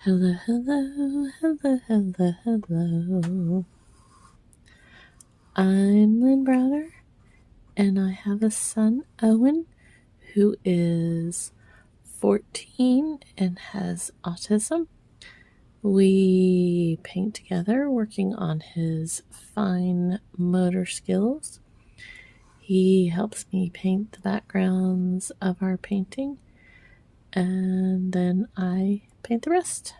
Hello, hello, hello, hello, hello. I'm Lynn Browner, and I have a son, Owen, who is 14 and has autism. We paint together, working on his fine motor skills. He helps me paint the backgrounds of our painting, and then I paint the rest.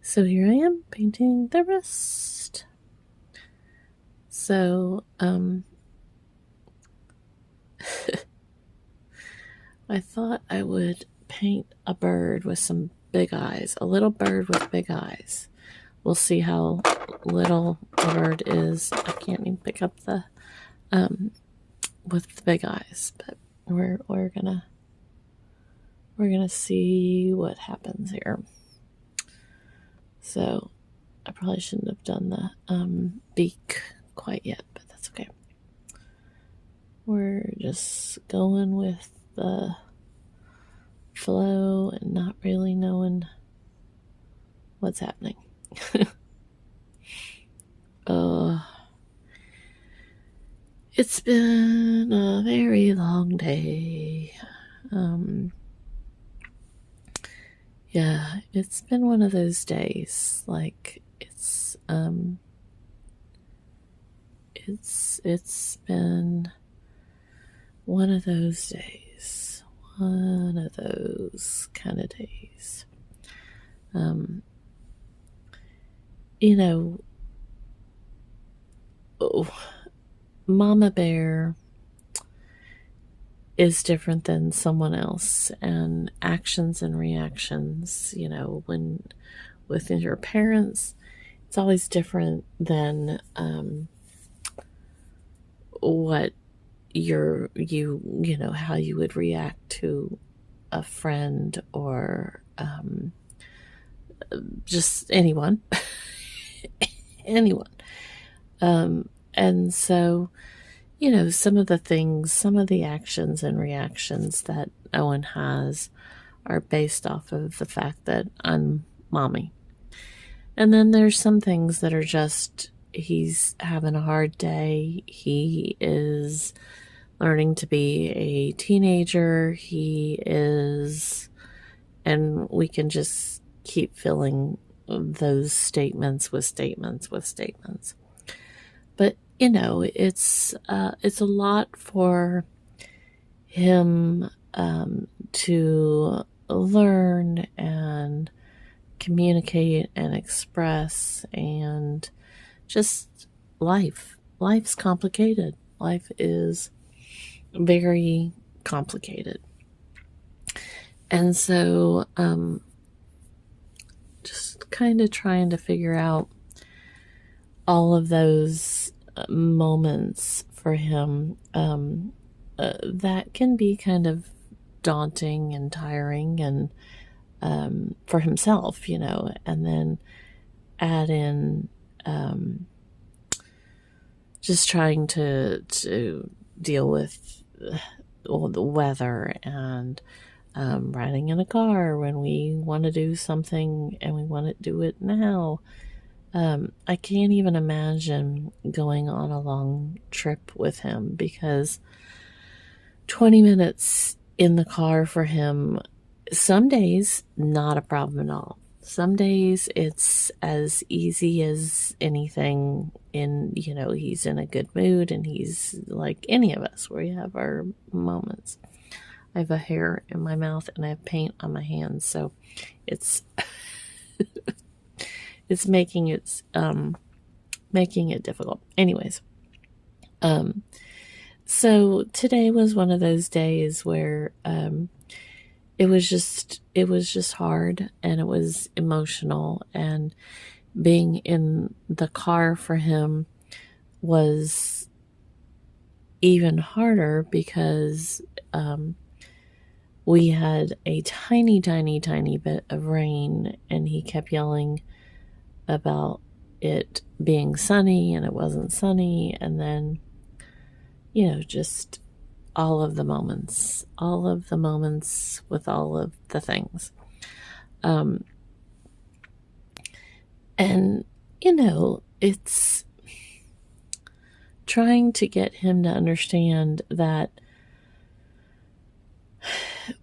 So here I am, painting the rest. So, I thought I would paint a bird with some big eyes, a little bird with big eyes. We'll see how little the bird is. I can't even pick up the, with the big eyes, but we're gonna see what happens here. So, I probably shouldn't have done the beak quite yet, but that's okay. We're just going with the flow and not really knowing what's happening. It's been a very long day. Yeah, it's been one of those days. Like it's been one of those days. One of those kind of days. You know, Mama Bear is different than someone else, and actions and reactions, you know, when within your parents, it's always different than what you know, how you would react to a friend or just anyone. Anyone. And so, you know, some of the things, some of the actions and reactions that Owen has are based off of the fact that I'm mommy. And then there's some things that are just, he's having a hard day. He is learning to be a teenager. He is, and we can just keep filling those statements with statements with statements. But you know, it's a lot for him to learn and communicate and express, and just life. Life's complicated. Life is very complicated. And so, just kind of trying to figure out all of those moments for him that can be kind of daunting and tiring, and for himself, you know, and then add in just trying to deal with all the weather and riding in a car when we want to do something and we want to do it now. I can't even imagine going on a long trip with him, because 20 minutes in the car for him, some days, not a problem at all. Some days it's as easy as anything, in, you know, he's in a good mood and he's like any of us, where we have our moments. I have a hair in my mouth and I have paint on my hands, so it's it's making it difficult. Anyways, so today was one of those days where it was just hard, and it was emotional, and being in the car for him was even harder because we had a tiny bit of rain, and he kept yelling about it being sunny, and it wasn't sunny. And then, you know, just all of the moments with all of the things. And, it's trying to get him to understand that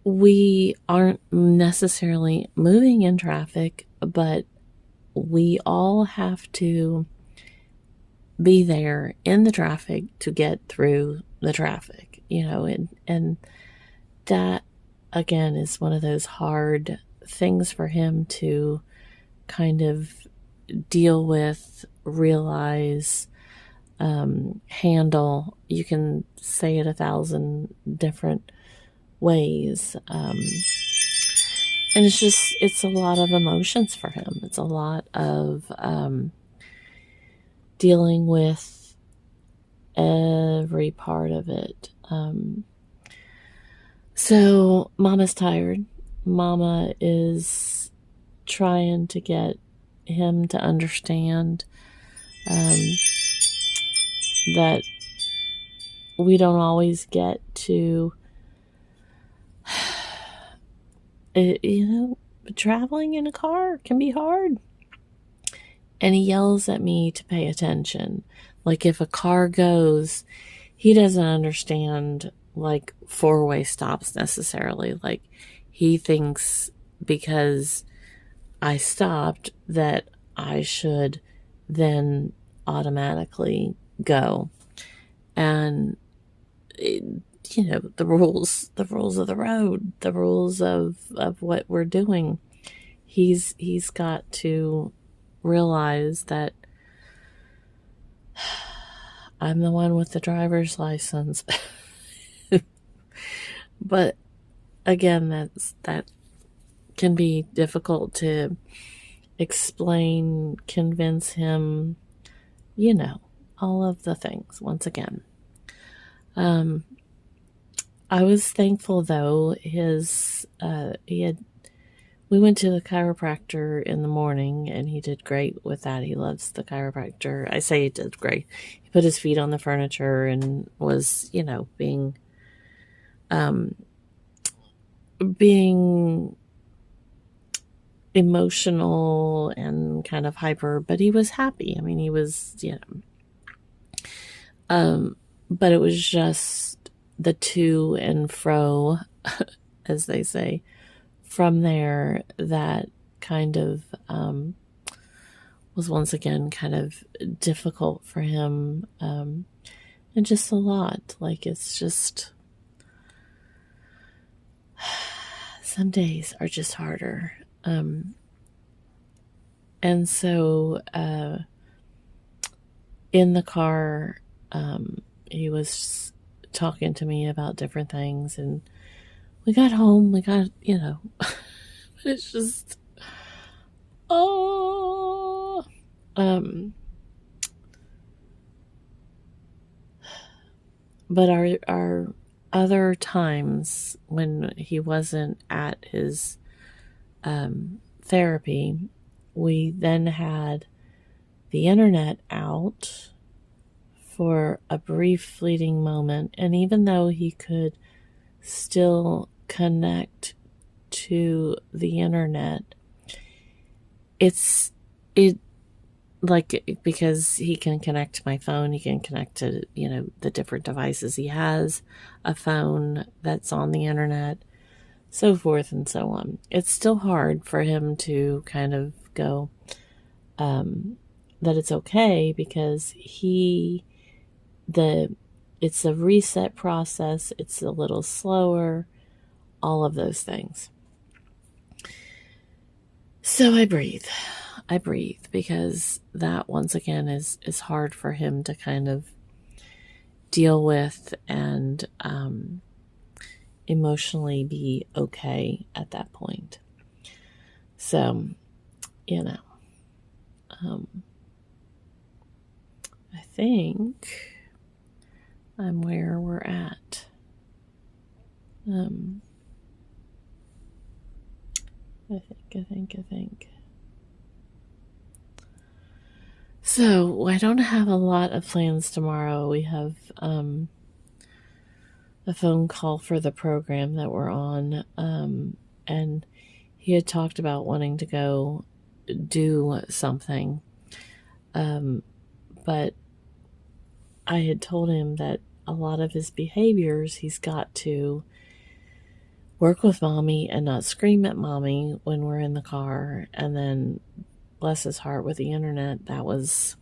we aren't necessarily moving in traffic, but we all have to be there in the traffic to get through the traffic, and that again is one of those hard things for him to kind of deal with, realize, handle. You can say it 1,000 different ways. And it's a lot of emotions for him. It's a lot of dealing with every part of it. So Mama's tired. Mama is trying to get him to understand that we don't always get to, traveling in a car can be hard. And he yells at me to pay attention. Like if a car goes, he doesn't understand like four-way stops necessarily. Like he thinks because I stopped that I should then automatically go. And the rules of the road, the rules of what we're doing. He's got to realize that I'm the one with the driver's license. But again, that can be difficult to explain, convince him, all of the things once again. I was thankful though we went to the chiropractor in the morning and he did great with that. He loves the chiropractor. I say he did great. He put his feet on the furniture and was, being emotional and kind of hyper, but he was happy. I mean, he was, but it was just the to and fro, as they say, from there that kind of was once again kind of difficult for him, and just a lot. Like it's just some days are just harder. And so in the car, he was talking to me about different things, and we got home, but it's just, but our other times when he wasn't at his therapy, we then had the internet out for a brief fleeting moment. And even though he could still connect to the internet, because he can connect to my phone, he can connect to, the different devices. He has a phone that's on the internet, so forth and so on. It's still hard for him to kind of go, that it's okay, because it's a reset process. It's a little slower, all of those things. So I breathe, because that once again is hard for him to kind of deal with and emotionally be okay at that point. So, I think I'm where we're at. I think. So I don't have a lot of plans tomorrow. We have a phone call for the program that we're on, and he had talked about wanting to go do something. But I had told him that a lot of his behaviors, he's got to work with mommy and not scream at mommy when we're in the car. And then, bless his heart, with the internet, that was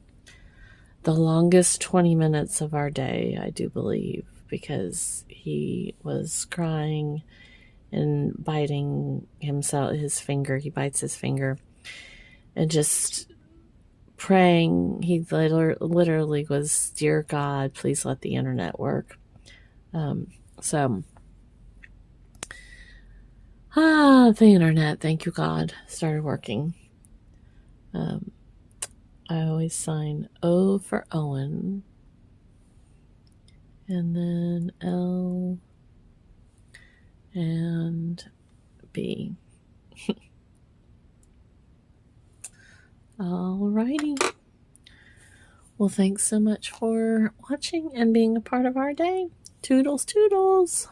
the longest 20 minutes of our day, I do believe, because he was crying and biting himself, his finger. He bites his finger and just praying. He literally was, "Dear God, please let the internet work." So, the internet, thank you, God, started working. I always sign O for Owen, and then L and B. Alrighty. Well, thanks so much for watching and being a part of our day. Toodles, toodles.